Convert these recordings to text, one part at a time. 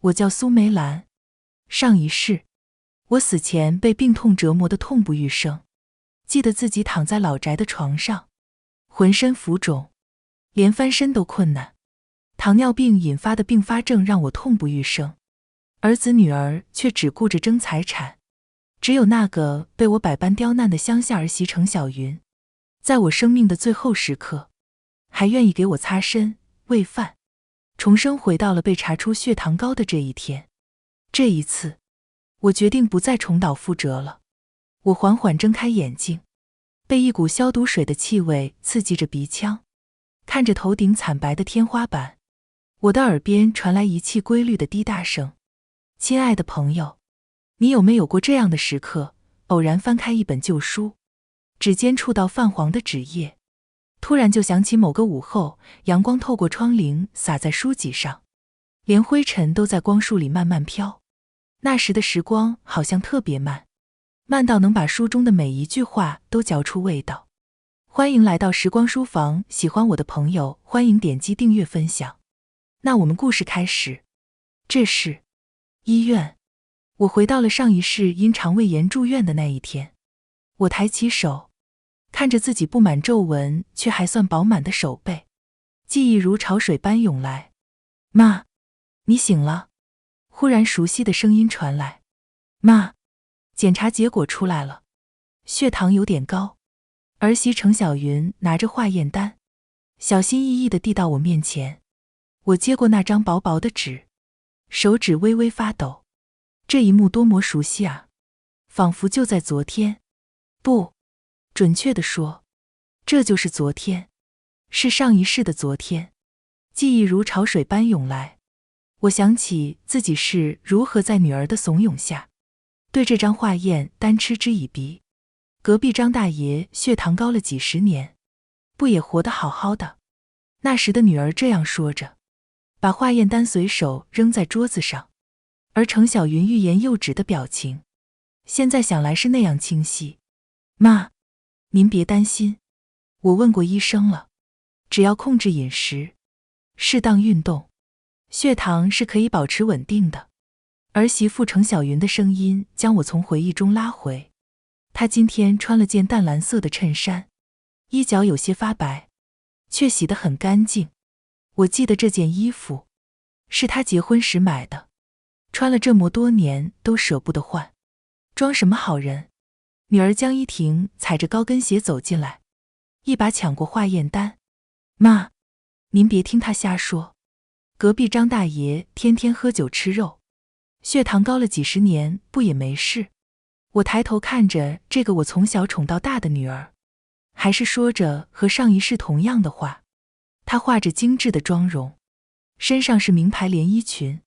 我叫苏梅兰。上一世，我死前被病痛折磨得痛不欲生，记得自己躺在老宅的床上，浑身浮肿，连翻身都困难。糖尿病引发的并发症让我痛不欲生，儿子女儿却只顾着争财产，只有那个被我百般刁难的乡下儿媳程小云，在我生命的最后时刻，还愿意给我擦身喂饭，重生回到了被查出血糖高的这一天。这一次，我决定不再重蹈覆辙了。我缓缓睁开眼睛，被一股消毒水的气味刺激着鼻腔，看着头顶惨白的天花板，我的耳边传来一气规律的滴答声。亲爱的朋友，你有没有过这样的时刻，偶然翻开一本旧书，指尖触到泛黄的纸页，突然就想起某个午后，阳光透过窗棂洒在书籍上，连灰尘都在光束里慢慢飘。那时的时光好像特别慢，慢到能把书中的每一句话都嚼出味道。欢迎来到时光书房，喜欢我的朋友欢迎点击订阅分享。那我们故事开始。这是医院，我回到了上一世因肠胃炎住院的那一天。我抬起手，看着自己布满皱纹却还算饱满的手背，记忆如潮水般涌来。妈，你醒了。忽然熟悉的声音传来。妈，检查结果出来了，血糖有点高。儿媳程小云拿着化验单，小心翼翼地递到我面前。我接过那张薄薄的纸，手指微微发抖。这一幕多么熟悉啊，仿佛就在昨天。不，准确地说，这就是昨天，是上一世的昨天。记忆如潮水般涌来，我想起自己是如何在女儿的怂恿下，对这张化验单嗤之以鼻。隔壁张大爷血糖高了几十年，不也活得好好的？那时的女儿这样说着，把化验单随手扔在桌子上，而程小云欲言又止的表情，现在想来是那样清晰。妈，您别担心，我问过医生了，只要控制饮食，适当运动，血糖是可以保持稳定的。儿媳妇程小云的声音将我从回忆中拉回。她今天穿了件淡蓝色的衬衫，衣角有些发白，却洗得很干净。我记得这件衣服是她结婚时买的，穿了这么多年都舍不得换。装什么好人？女儿江一婷踩着高跟鞋走进来，一把抢过化验单。妈，您别听她瞎说，隔壁张大爷天天喝酒吃肉，血糖高了几十年不也没事。我抬头看着这个我从小宠到大的女儿，还是说着和上一世同样的话。她画着精致的妆容，身上是名牌连衣裙，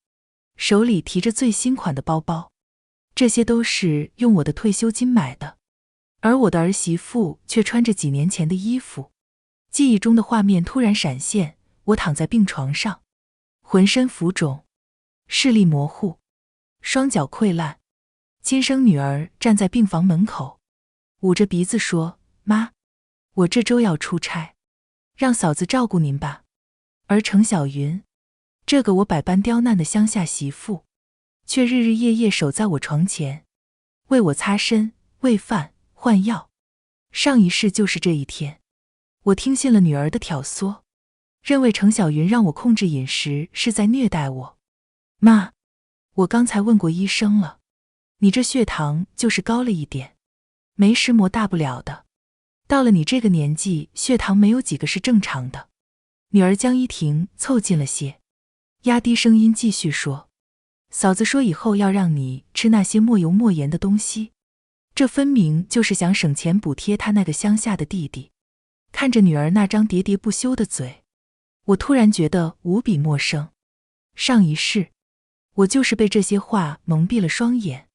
手里提着最新款的包包，这些都是用我的退休金买的。而我的儿媳妇却穿着几年前的衣服。记忆中的画面突然闪现，我躺在病床上，浑身浮肿，视力模糊，双脚溃烂。亲生女儿站在病房门口，捂着鼻子说：妈，我这周要出差，让嫂子照顾您吧。而程小云，这个我百般刁难的乡下媳妇，却日日夜夜守在我床前，为我擦身喂饭换药。上一世就是这一天，我听信了女儿的挑唆，认为程小云让我控制饮食是在虐待我。妈，我刚才问过医生了，你这血糖就是高了一点，没什么大不了的。到了你这个年纪，血糖没有几个是正常的。女儿江一婷凑近了些，压低声音继续说：嫂子说以后要让你吃那些莫油莫盐的东西，这分明就是想省钱补贴她那个乡下的弟弟。看着女儿那张喋喋不休的嘴，我突然觉得无比陌生。上一世，我就是被这些话蒙蔽了双眼，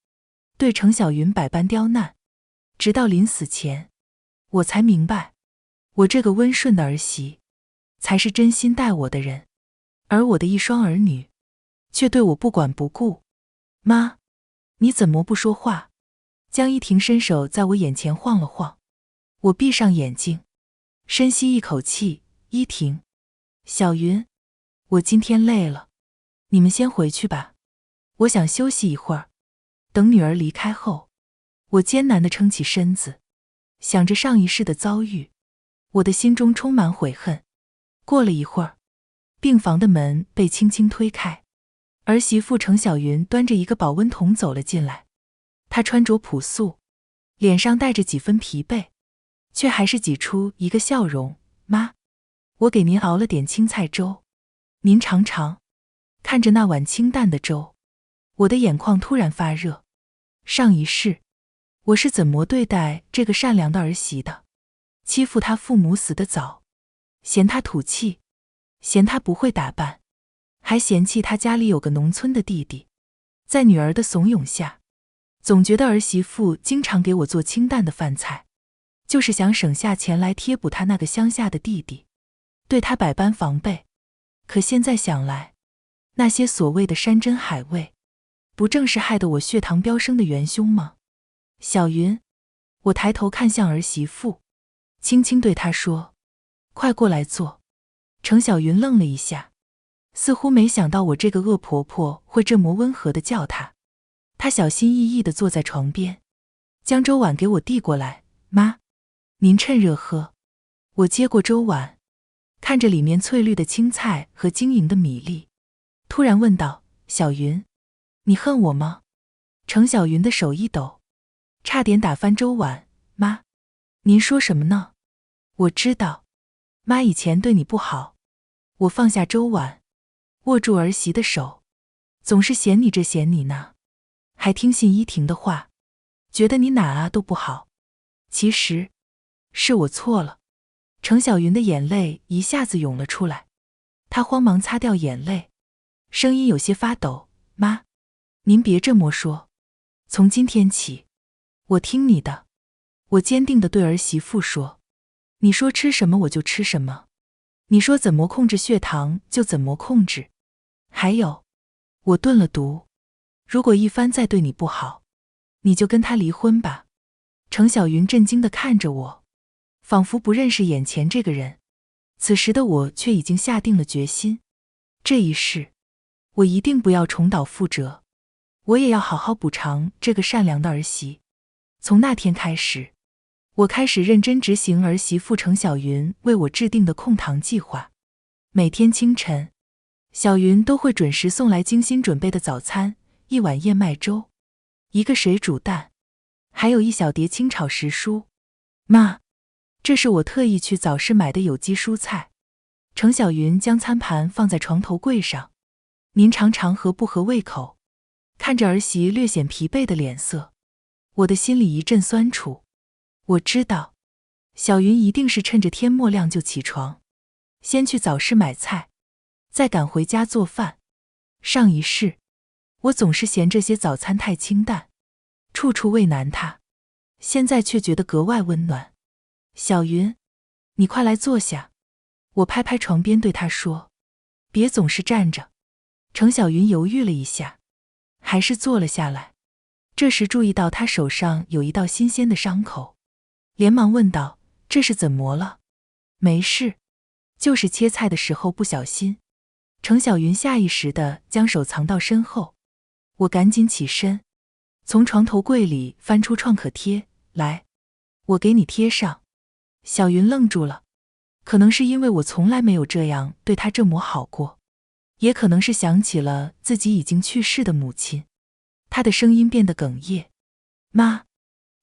对程小云百般刁难，直到临死前，我才明白，我这个温顺的儿媳，才是真心待我的人，而我的一双儿女，却对我不管不顾。妈，你怎么不说话？江一婷伸手在我眼前晃了晃，我闭上眼睛，深吸一口气。一婷，小云，我今天累了，你们先回去吧，我想休息一会儿，等女儿离开后，我艰难地撑起身子，想着上一世的遭遇，我的心中充满悔恨。过了一会儿，病房的门被轻轻推开，儿媳妇程小云端着一个保温桶走了进来。她穿着朴素，脸上带着几分疲惫，却还是挤出一个笑容。妈，我给您熬了点青菜粥，您尝尝。看着那碗清淡的粥，我的眼眶突然发热。上一世，我是怎么对待这个善良的儿媳的？欺负她父母死得早，嫌她土气，嫌她不会打扮，还嫌弃她家里有个农村的弟弟。在女儿的怂恿下，总觉得儿媳妇经常给我做清淡的饭菜，就是想省下钱来贴补她那个乡下的弟弟，对她百般防备。可现在想来，那些所谓的山珍海味，不正是害得我血糖飙升的元凶吗？小云，我抬头看向儿媳妇，轻轻对她说：“快过来坐。”程小云愣了一下，似乎没想到我这个恶婆婆会这么温和地叫她。她小心翼翼地坐在床边，将粥碗给我递过来：“妈，您趁热喝。”我接过粥碗，看着里面翠绿的青菜和晶莹的米粒，突然问道：“小云，你恨我吗？”程小云的手一抖，差点打翻粥碗。“妈，您说什么呢？我知道，妈以前对你不好。”我放下粥碗，握住儿媳的手，总是嫌你这嫌你那，还听信依婷的话，觉得你哪都不好。其实，是我错了。程小云的眼泪一下子涌了出来，她慌忙擦掉眼泪，声音有些发抖：“妈，您别这么说，从今天起，我听你的。”我坚定地对儿媳妇说：“你说吃什么我就吃什么，你说怎么控制血糖就怎么控制。还有，我炖了毒，如果一帆再对你不好，你就跟他离婚吧。”程小云震惊地看着我，仿佛不认识眼前这个人。此时的我却已经下定了决心，这一世，我一定不要重蹈覆辙，我也要好好补偿这个善良的儿媳。从那天开始，我开始认真执行儿媳妇程小云为我制定的控糖计划。每天清晨，小云都会准时送来精心准备的早餐，一碗燕麦粥，一个水煮蛋，还有一小碟清炒时蔬。妈，这是我特意去早市买的有机蔬菜。程小云将餐盘放在床头柜上，您尝尝合不合胃口？看着儿媳略显疲惫的脸色，我的心里一阵酸楚。我知道，小云一定是趁着天没亮就起床，先去早市买菜，再赶回家做饭。上一世，我总是嫌这些早餐太清淡，处处为难她，现在却觉得格外温暖。小云，你快来坐下。我拍拍床边对她说，别总是站着。程小云犹豫了一下，还是坐了下来。这时注意到她手上有一道新鲜的伤口，连忙问道：“这是怎么了？”“没事，就是切菜的时候不小心。”程小云下意识地将手藏到身后。我赶紧起身，从床头柜里翻出创可贴来，我给你贴上。小云愣住了，可能是因为我从来没有这样对她这么好过，也可能是想起了自己已经去世的母亲，她的声音变得哽咽。“妈。”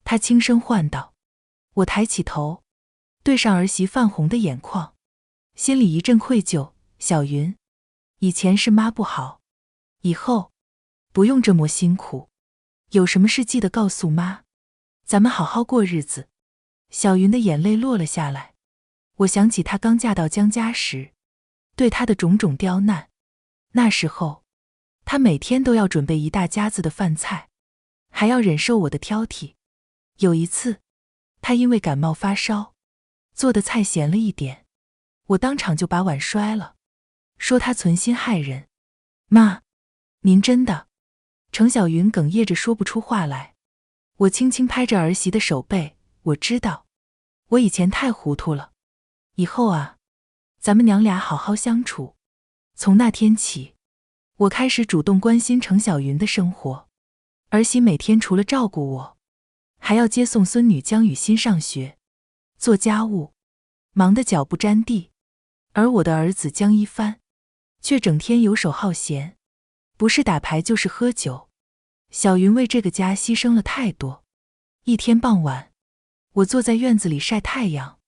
她轻声唤道。我抬起头，对上儿媳泛红的眼眶，心里一阵愧疚。小云，以前是妈不好，以后不用这么辛苦，有什么事记得告诉妈，咱们好好过日子。小云的眼泪落了下来，我想起她刚嫁到江家时，对她的种种刁难。那时候，她每天都要准备一大家子的饭菜，还要忍受我的挑剔。有一次，她因为感冒发烧，做的菜咸了一点，我当场就把碗摔了，说她存心害人。“妈，您真的……”程小云哽咽着说不出话来。我轻轻拍着儿媳的手背，我知道，我以前太糊涂了，以后啊，咱们娘俩好好相处。从那天起，我开始主动关心程小云的生活。儿媳每天除了照顾我，还要接送孙女江雨欣上学，做家务，忙得脚不沾地。而我的儿子江一帆却整天游手好闲，不是打牌就是喝酒。小云为这个家牺牲了太多。一天傍晚，我坐在院子里晒太阳，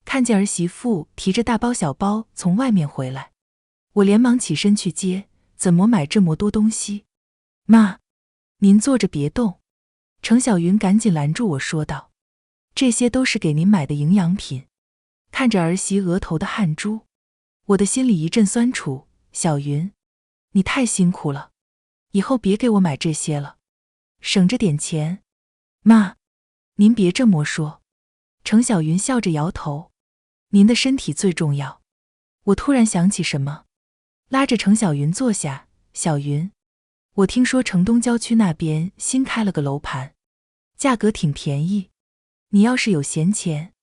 看见儿媳妇提着大包小包从外面回来，我连忙起身去接，怎么买这么多东西？妈，您坐着别动。程小云赶紧拦住我说道，这些都是给您买的营养品。看着儿媳额头的汗珠，我的心里一阵酸楚。小云，你太辛苦了，以后别给我买这些了，省着点钱。妈，您别这么说。程小云笑着摇头，您的身体最重要。我突然想起什么，拉着程小云坐下。小云，我听说城东郊区那边新开了个楼盘，价格挺便宜，你要是有闲钱，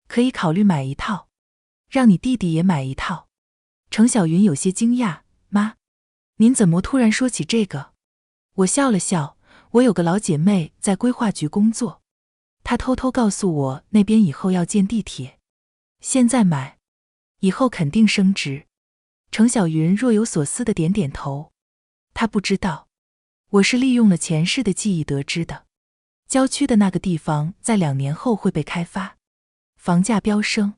可以考虑买一套，让你弟弟也买一套。程小云有些惊讶，妈，您怎么突然说起这个？我笑了笑，我有个老姐妹在规划局工作，她偷偷告诉我那边以后要建地铁，现在买，以后肯定升值。程小云若有所思地点点头，她不知道，我是利用了前世的记忆得知的。郊区的那个地方在2年后会被开发，房价飙升，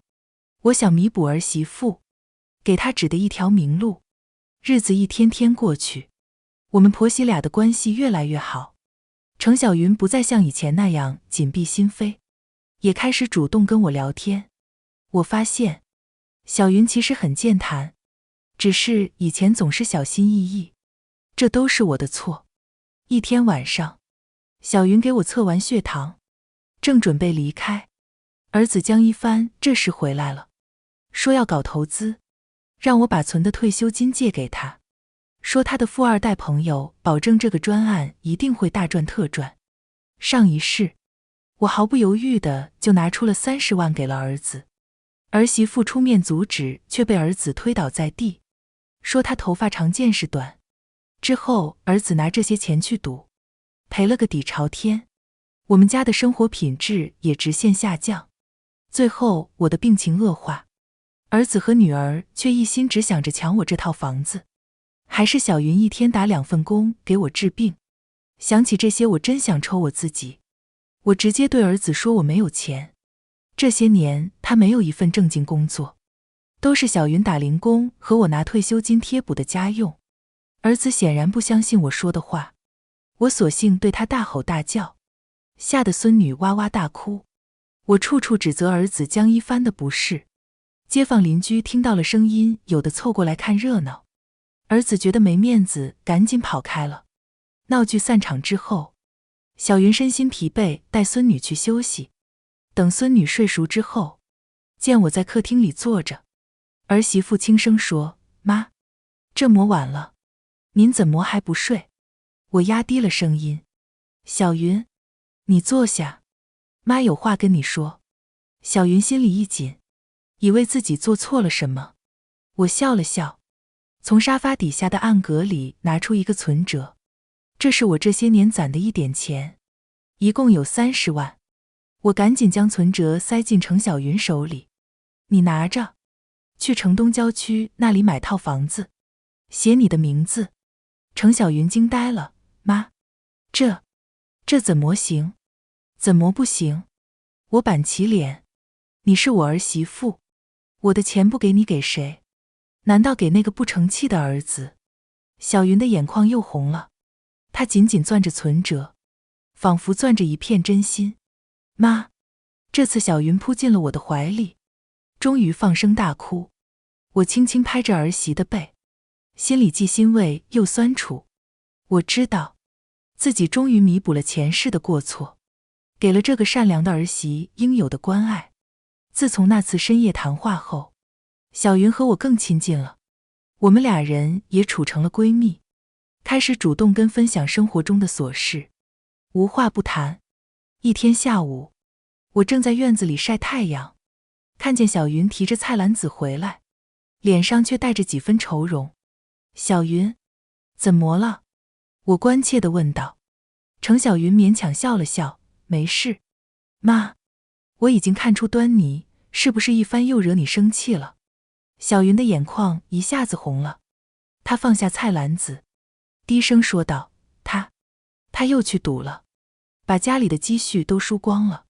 我想弥补儿媳妇，给她指的一条明路。日子一天天过去，我们婆媳俩的关系越来越好。程小云不再像以前那样紧闭心扉，也开始主动跟我聊天。我发现，小云其实很健谈，只是以前总是小心翼翼，这都是我的错。一天晚上，小云给我测完血糖，正准备离开，儿子江一帆这时回来了，说要搞投资，让我把存的退休金借给他，说他的富二代朋友保证这个专案一定会大赚特赚。上一世，我毫不犹豫的就拿出了30万给了儿子，儿媳妇出面阻止，却被儿子推倒在地，说他头发长见识短。之后儿子拿这些钱去赌，赔了个底朝天，我们家的生活品质也直线下降。最后我的病情恶化，儿子和女儿却一心只想着抢我这套房子，还是小云一天打2份工给我治病。想起这些，我真想抽我自己。我直接对儿子说我没有钱，这些年他没有一份正经工作，都是小云打零工和我拿退休金贴补的家用。儿子显然不相信我说的话，我索性对他大吼大叫，吓得孙女哇哇大哭。我处处指责儿子江一帆的不是，街坊邻居听到了声音，有的凑过来看热闹。儿子觉得没面子，赶紧跑开了。闹剧散场之后，小云身心疲惫，带孙女去休息。等孙女睡熟之后，见我在客厅里坐着，儿媳妇轻声说，妈，这么晚了，您怎么还不睡？我压低了声音，小云，你坐下，妈有话跟你说。小云心里一紧，以为自己做错了什么。我笑了笑，从沙发底下的暗格里拿出一个存折，这是我这些年攒的一点钱，一共有30万。我赶紧将存折塞进程小云手里，你拿着，去城东郊区那里买套房子，写你的名字。程小云惊呆了，妈，这怎么行？怎么不行？我板起脸，你是我儿媳妇，我的钱不给你给谁？难道给那个不成器的儿子？小云的眼眶又红了，她紧紧攥着存折，仿佛攥着一片真心。妈，这次小云扑进了我的怀里，终于放声大哭。我轻轻拍着儿媳的背，心里既欣慰又酸楚。我知道，自己终于弥补了前世的过错，给了这个善良的儿媳应有的关爱。自从那次深夜谈话后，小云和我更亲近了，我们俩人也处成了闺蜜，开始主动跟分享生活中的琐事，无话不谈。一天下午，我正在院子里晒太阳，看见小云提着菜篮子回来，脸上却带着几分愁容。小云，怎么了？我关切地问道。程小云勉强笑了笑，没事。妈，我已经看出端倪，是不是一番又惹你生气了？小云的眼眶一下子红了，她放下菜篮子，低声说道：他又去赌了，把家里的积蓄都输光了。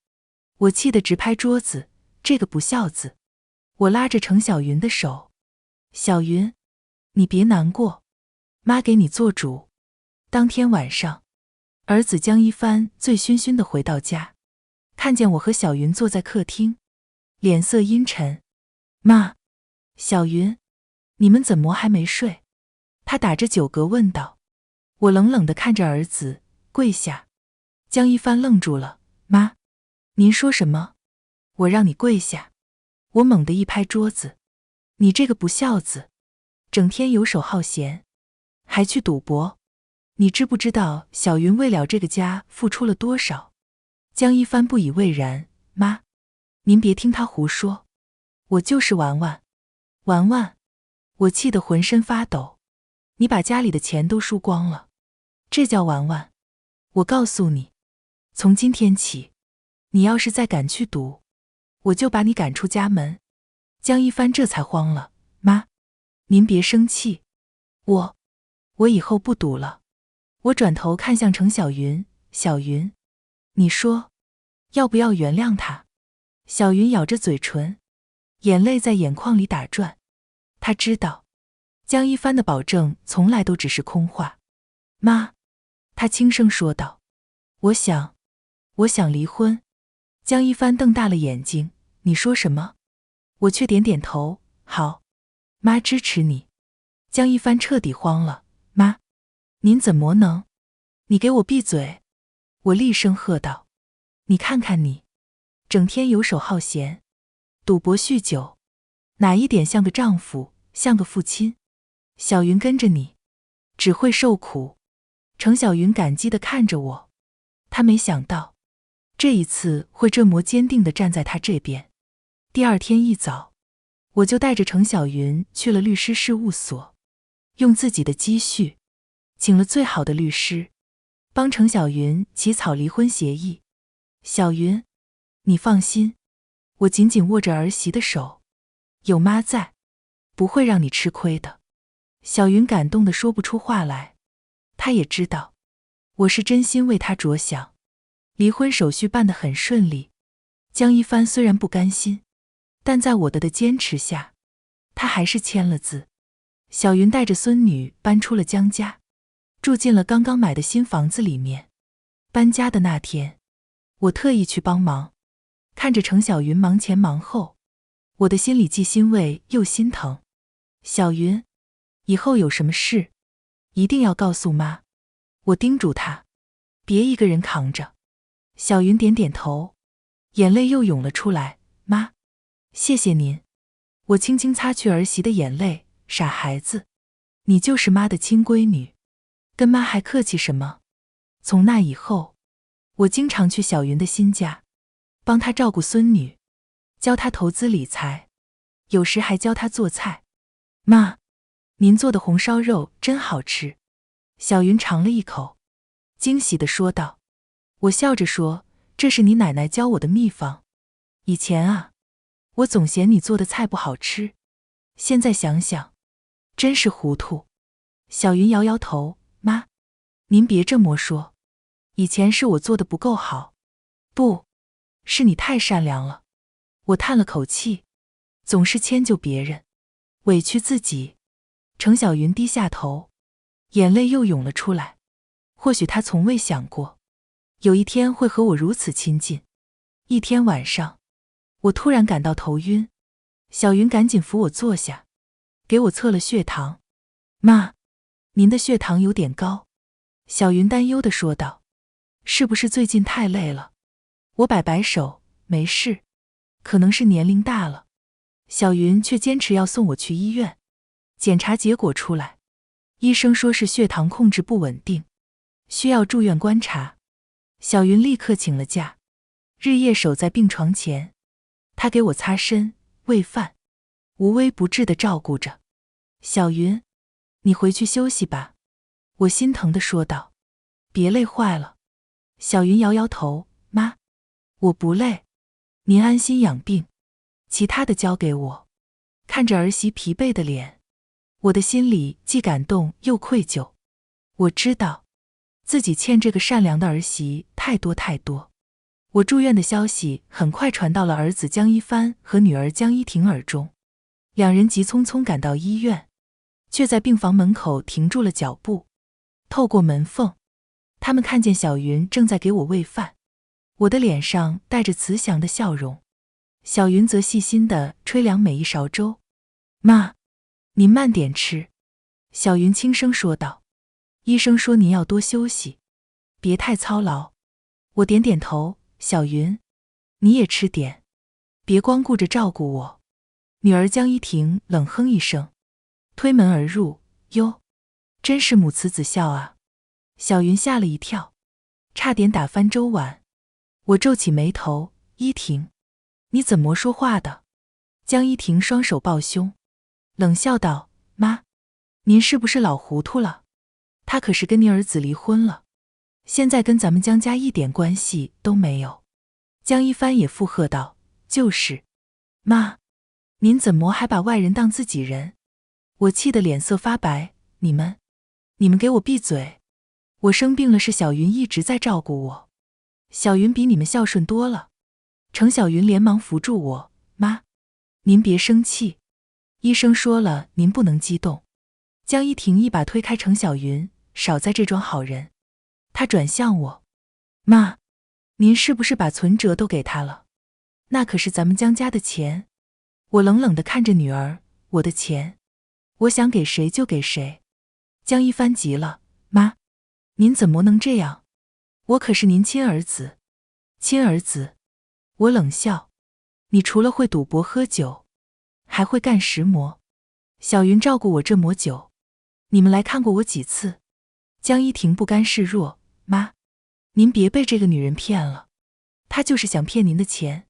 我气得直拍桌子，这个不孝子。我拉着程小云的手，小云，你别难过，妈给你做主。当天晚上，儿子江一帆醉醺醺地回到家，看见我和小云坐在客厅，脸色阴沉。妈，小云，你们怎么还没睡？他打着酒嗝问道。我冷冷地看着儿子，跪下。江一帆愣住了。妈，您说什么？我让你跪下。我猛地一拍桌子，你这个不孝子，整天游手好闲，还去赌博，你知不知道小云为了这个家付出了多少？江一帆不以为然。妈，您别听他胡说，我就是玩玩。玩玩？我气得浑身发抖。你把家里的钱都输光了，这叫玩玩？我告诉你，从今天起，你要是再敢去赌，我就把你赶出家门。江一帆这才慌了。妈，您别生气，我以后不赌了。我转头看向程小云，小云，你说要不要原谅他？小云咬着嘴唇，眼泪在眼眶里打转。她知道江一帆的保证从来都只是空话。妈，她轻声说道，我想离婚。江一帆瞪大了眼睛，你说什么？我却点点头，好，妈支持你。江一帆彻底慌了。妈，您怎么能？你给我闭嘴！我厉声喝道。你看看你，整天游手好闲，赌博酗酒，哪一点像个丈夫，像个父亲？小云跟着你，只会受苦。程小云感激地看着我，她没想到这一次会这么坚定地站在她这边。第二天一早，我就带着程小云去了律师事务所，用自己的积蓄请了最好的律师，帮程小云起草离婚协议。小云，你放心，我紧紧握着儿媳的手，有妈在，不会让你吃亏的。小云感动得说不出话来，她也知道我是真心为她着想。离婚手续办得很顺利，江一帆虽然不甘心，但在我的坚持下，他还是签了字。小云带着孙女搬出了江家，住进了刚刚买的新房子里面。搬家的那天，我特意去帮忙，看着程小云忙前忙后，我的心里既欣慰又心疼。小云，以后有什么事，一定要告诉妈。我叮嘱她，别一个人扛着。小云点点头，眼泪又涌了出来。妈，谢谢您。我轻轻擦去儿媳的眼泪，傻孩子，你就是妈的亲闺女，跟妈还客气什么？从那以后，我经常去小云的新家，帮她照顾孙女，教她投资理财，有时还教她做菜。妈，您做的红烧肉真好吃。小云尝了一口，惊喜地说道。我笑着说，这是你奶奶教我的秘方。以前啊，我总嫌你做的菜不好吃，现在想想，真是糊涂。小云摇摇头，妈，您别这么说，以前是我做的不够好，不是你太善良了。我叹了口气，总是迁就别人，委屈自己。程小云低下头，眼泪又涌了出来。或许她从未想过，有一天会和我如此亲近。一天晚上，我突然感到头晕，小云赶紧扶我坐下，给我测了血糖。妈，您的血糖有点高。小云担忧地说道，是不是最近太累了？我摆摆手，没事，可能是年龄大了。小云却坚持要送我去医院。检查结果出来，医生说是血糖控制不稳定，需要住院观察。小云立刻请了假，日夜守在病床前，她给我擦身、喂饭，无微不至地照顾着。小云，你回去休息吧，我心疼地说道。别累坏了。小云摇摇头，妈，我不累，您安心养病，其他的交给我。看着儿媳疲惫的脸，我的心里既感动又愧疚。我知道自己欠这个善良的儿媳太多太多。我住院的消息很快传到了儿子江一帆和女儿江一婷耳中，两人急匆匆赶到医院，却在病房门口停住了脚步。透过门缝，他们看见小云正在给我喂饭，我的脸上带着慈祥的笑容，小云则细心地吹凉每一勺粥。妈，您慢点吃。小云轻声说道。医生说您要多休息，别太操劳。我点点头，小云，你也吃点，别光顾着照顾我。女儿江一婷冷哼一声，推门而入，哟，真是母慈子孝啊。小云吓了一跳，差点打翻粥碗。我皱起眉头，一婷，你怎么说话的？江一婷双手抱胸，冷笑道，妈，您是不是老糊涂了？他可是跟您儿子离婚了，现在跟咱们江家一点关系都没有。江一帆也附和道，就是。妈，您怎么还把外人当自己人？我气得脸色发白，你们给我闭嘴！我生病了，是小云一直在照顾我，小云比你们孝顺多了。程小云连忙扶住我，妈，您别生气，医生说了您不能激动。江一婷一把推开程小云，少在这装好人。她转向我，妈，您是不是把存折都给他了？那可是咱们江家的钱。我冷冷地看着女儿，我的钱，我想给谁就给谁。江一帆急了，妈，您怎么能这样？我可是您亲儿子。亲儿子？我冷笑，你除了会赌博喝酒，还会干石磨。小云照顾我这么久，你们来看过我几次？江一婷不甘示弱，妈，您别被这个女人骗了，她就是想骗您的钱。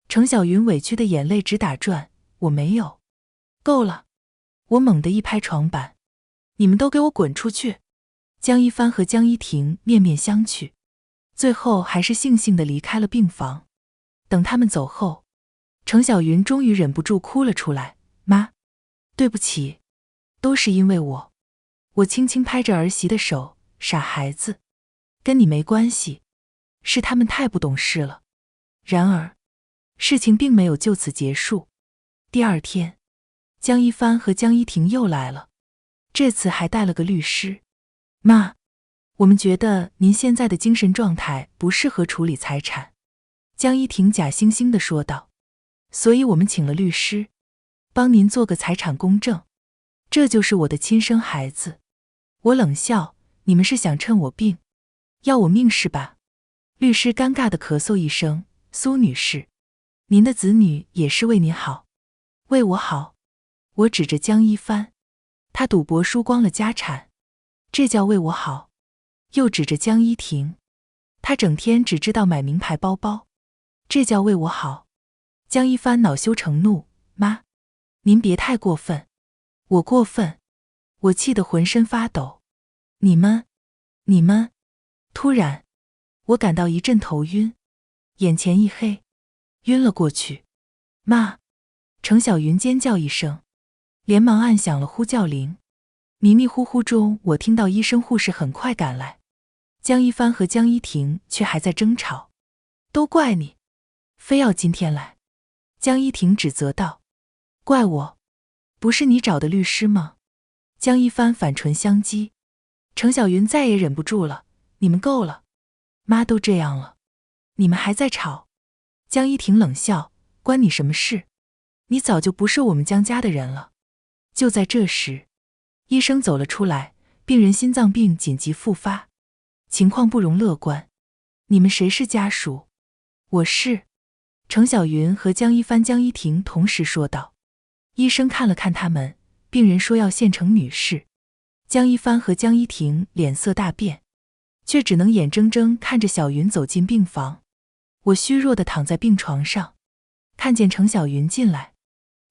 程小云委屈的眼泪直打转，我没有。够了！我猛地一拍床板，你们都给我滚出去！江一帆和江一婷面面相觑，最后还是悻悻地离开了病房。等他们走后，程小云终于忍不住哭了出来，妈，对不起，都是因为我。我轻轻拍着儿媳的手，傻孩子，跟你没关系，是他们太不懂事了。然而，事情并没有就此结束。第二天，江一帆和江一婷又来了，这次还带了个律师。妈，我们觉得您现在的精神状态不适合处理财产。江一婷假惺惺地说道，所以我们请了律师，帮您做个财产公证。这就是我的亲生孩子。我冷笑，你们是想趁我病，要我命是吧？律师尴尬地咳嗽一声，苏女士，您的子女也是为您好。为我好？我指着江一帆，他赌博输光了家产，这叫为我好。又指着江一婷，他整天只知道买名牌包包，这叫为我好。江一帆恼羞成怒，妈，您别太过分。我过分？我气得浑身发抖。你们……突然，我感到一阵头晕，眼前一黑，晕了过去。妈！程小云尖叫一声，连忙按响了呼叫铃。迷迷糊糊中，我听到医生护士很快赶来，江一帆和江一婷却还在争吵。都怪你，非要今天来。江一婷指责道。怪我？不是你找的律师吗？江一帆反唇相讥。程小云再也忍不住了，你们够了，妈都这样了，你们还在吵。江一婷冷笑，关你什么事？你早就不是我们江家的人了。就在这时，医生走了出来，病人心脏病紧急复发，情况不容乐观。你们谁是家属？我是。程小云和江一帆、江一婷同时说道。医生看了看他们，病人说要县城女士。江一帆和江一婷脸色大变，却只能眼睁睁看着小云走进病房。我虚弱地躺在病床上，看见程小云进来，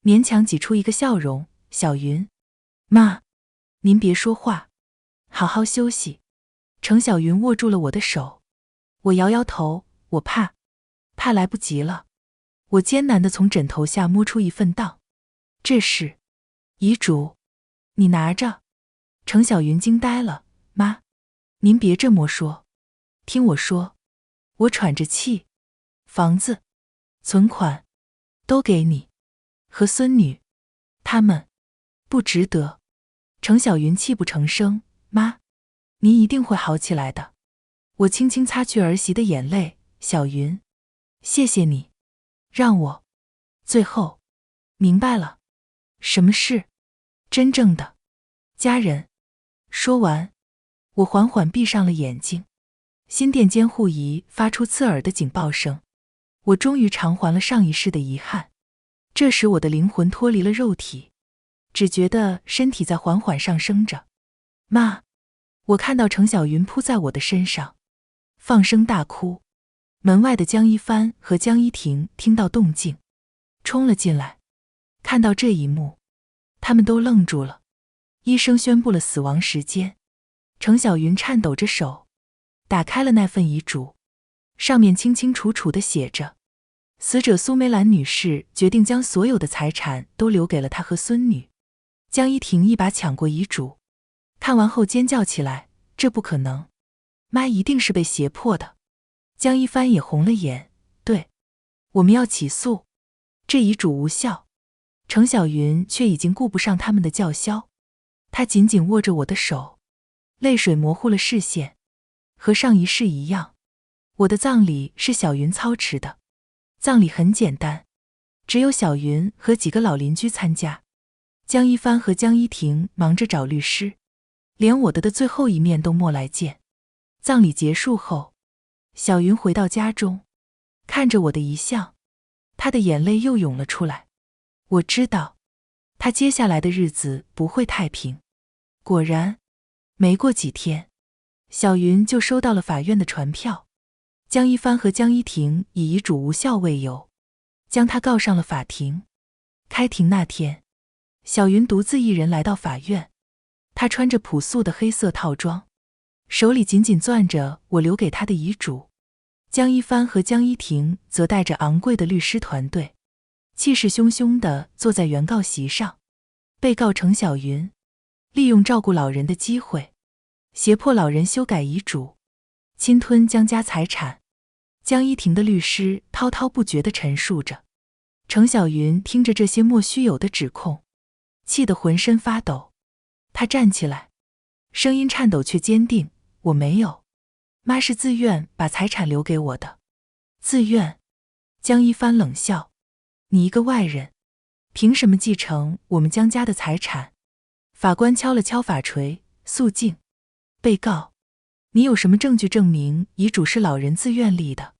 勉强挤出一个笑容，小云，妈，您别说话。好好休息。程小云握住了我的手，我摇摇头，我怕来不及了。我艰难地从枕头下摸出一份档，这是遗嘱，你拿着。程小云惊呆了，妈，您别这么说，听我说。我喘着气，房子、存款都给你和孙女，他们不值得。程小云泣不成声，妈，您一定会好起来的。我轻轻擦去儿媳的眼泪，小云，谢谢你，让我最后明白了什么是真正的家人。说完，我缓缓闭上了眼睛。心电监护仪发出刺耳的警报声，我终于偿还了上一世的遗憾。这时我的灵魂脱离了肉体，只觉得身体在缓缓上升着。妈，我看到程小云扑在我的身上，放声大哭。门外的江一帆和江一婷听到动静，冲了进来。看到这一幕，他们都愣住了。医生宣布了死亡时间。程小云颤抖着手，打开了那份遗嘱，上面清清楚楚地写着，死者苏梅兰女士决定将所有的财产都留给了她和孙女。江一婷一把抢过遗嘱，看完后尖叫起来，这不可能，妈一定是被胁迫的。江一帆也红了眼，对，我们要起诉，这遗嘱无效。程小云却已经顾不上他们的叫嚣，她紧紧握着我的手，泪水模糊了视线。和上一世一样，我的葬礼是小云操持的。葬礼很简单，只有小云和几个老邻居参加。江一帆和江一婷忙着找律师，连我的最后一面都没来见。葬礼结束后，小云回到家中，看着我的遗像，她的眼泪又涌了出来。我知道，她接下来的日子不会太平。果然，没过几天，小云就收到了法院的传票。江一帆和江一婷以遗嘱无效为由，将她告上了法庭。开庭那天，小云独自一人来到法院，她穿着朴素的黑色套装，手里紧紧攥着我留给她的遗嘱。江一帆和江一婷则带着昂贵的律师团队，气势汹汹地坐在原告席上。被告程小云利用照顾老人的机会，胁迫老人修改遗嘱，侵吞江家财产。江一婷的律师滔滔不绝地陈述着。程小云听着这些莫须有的指控，气得浑身发抖。她站起来，声音颤抖却坚定，我没有，妈是自愿把财产留给我的。自愿？江一帆冷笑，你一个外人，凭什么继承我们江家的财产？法官敲了敲法锤，肃静。被告，你有什么证据证明遗嘱是老人自愿立的？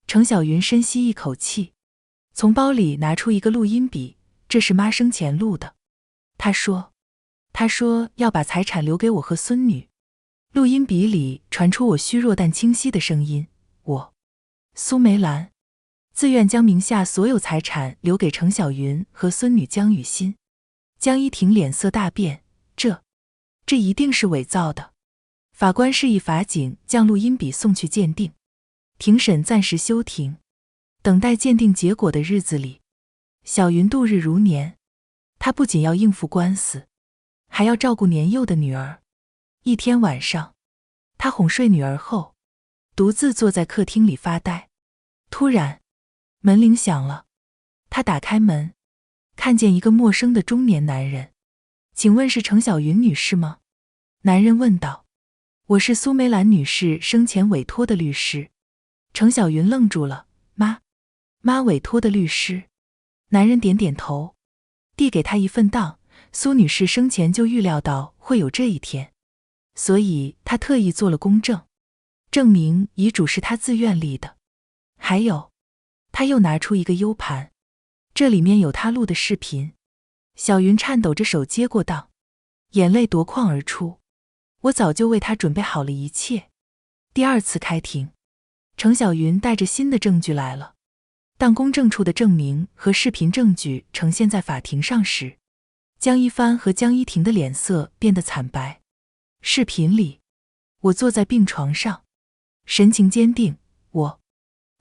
程小云深吸一口气，从包里拿出一个录音笔，这是妈生前录的。她说要把财产留给我和孙女。录音笔里传出我虚弱但清晰的声音，我，苏梅兰，自愿将名下所有财产留给程小云和孙女江雨欣。江一婷脸色大变，这一定是伪造的。法官示意法警将录音笔送去鉴定。庭审暂时休庭，等待鉴定结果的日子里，小云度日如年。她不仅要应付官司，还要照顾年幼的女儿。一天晚上，她哄睡女儿后，独自坐在客厅里发呆。突然，门铃响了。她打开门，看见一个陌生的中年男人。请问是程小云女士吗？男人问道。我是苏梅兰女士生前委托的律师。程小云愣住了，妈委托的律师？男人点点头，递给她一份档。苏女士生前就预料到会有这一天，所以她特意做了公证，证明遗嘱是她自愿立的。还有，她又拿出一个 U 盘，这里面有她录的视频。小云颤抖着手接过档，眼泪夺眶而出。我早就为她准备好了一切。第二次开庭，程小云带着新的证据来了。当公证处的证明和视频证据呈现在法庭上时，江一帆和江一婷的脸色变得惨白。视频里，我坐在病床上，神情坚定。我，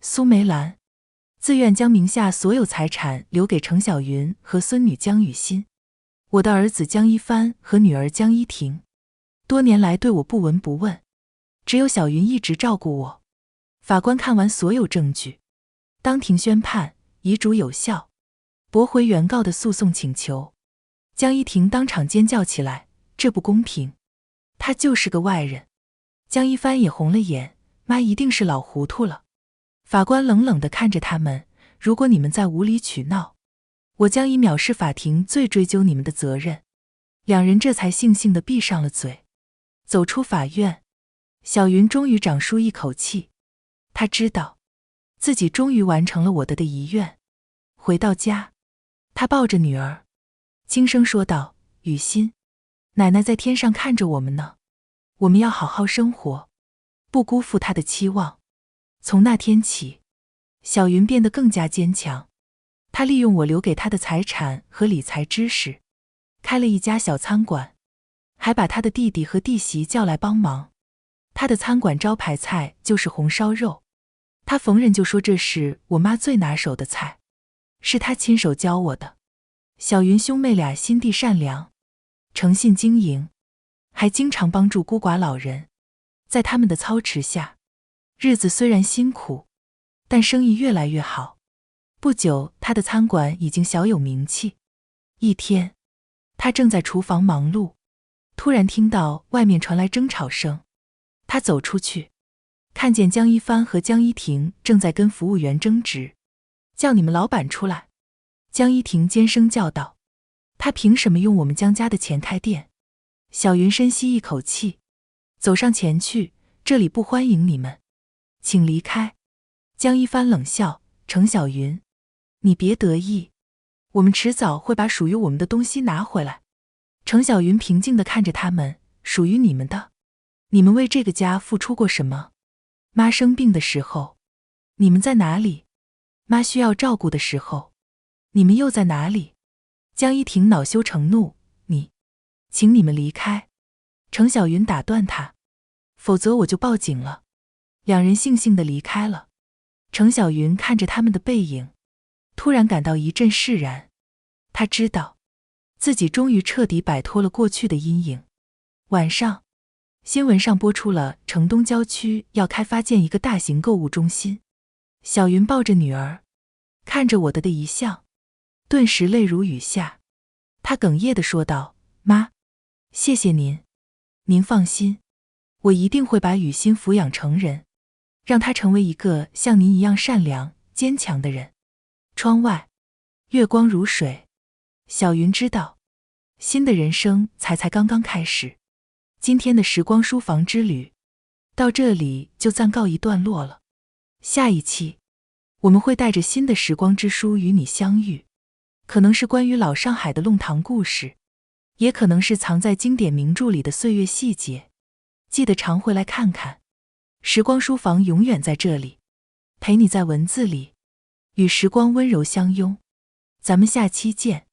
苏梅兰，自愿将名下所有财产留给程小云和孙女江雨欣。我的儿子江一帆和女儿江一婷，多年来对我不闻不问，只有小云一直照顾我。法官看完所有证据，当庭宣判，遗嘱有效，驳回原告的诉讼请求。江一婷当场尖叫起来，这不公平，他就是个外人。江一帆也红了眼，妈一定是老糊涂了。法官冷冷地看着他们，如果你们再无理取闹，我将以藐视法庭罪追究你们的责任。两人这才悻悻地闭上了嘴。走出法院，小云终于长舒一口气，她知道自己终于完成了我的遗愿。回到家，她抱着女儿，轻声说道：雨欣，奶奶在天上看着我们呢，我们要好好生活，不辜负她的期望。从那天起，小云变得更加坚强。她利用我留给她的财产和理财知识，开了一家小餐馆，还把她的弟弟和弟媳叫来帮忙。她的餐馆招牌菜就是红烧肉，她逢人就说这是我妈最拿手的菜，是她亲手教我的。小云兄妹俩心地善良，诚信经营，还经常帮助孤寡老人。在他们的操持下，日子虽然辛苦，但生意越来越好。不久，他的餐馆已经小有名气。一天，他正在厨房忙碌，突然听到外面传来争吵声。他走出去，看见江一帆和江一婷正在跟服务员争执。叫你们老板出来！江一婷尖声叫道。他凭什么用我们江家的钱开店？小云深吸一口气，走上前去，这里不欢迎你们，请离开。江一帆冷笑，程小云，你别得意，我们迟早会把属于我们的东西拿回来。程小云平静地看着他们，属于你们的，你们为这个家付出过什么？妈生病的时候，你们在哪里？妈需要照顾的时候，你们又在哪里？江一婷恼羞成怒，请你们离开。程小云打断他，否则我就报警了。两人悻悻地离开了。程小云看着他们的背影，突然感到一阵释然。他知道自己终于彻底摆脱了过去的阴影。晚上，新闻上播出了城东郊区要开发建一个大型购物中心。小云抱着女儿，看着我的遗像，顿时泪如雨下。她哽咽地说道：妈，谢谢您，您放心，我一定会把雨欣抚养成人，让她成为一个像您一样善良、坚强的人。窗外，月光如水，小云知道，新的人生才刚刚开始。今天的时光书房之旅，到这里就暂告一段落了。下一期，我们会带着新的时光之书与你相遇，可能是关于老上海的弄堂故事，也可能是藏在经典名著里的岁月细节。记得常回来看看，时光书房永远在这里，陪你在文字里与时光温柔相拥。咱们下期见。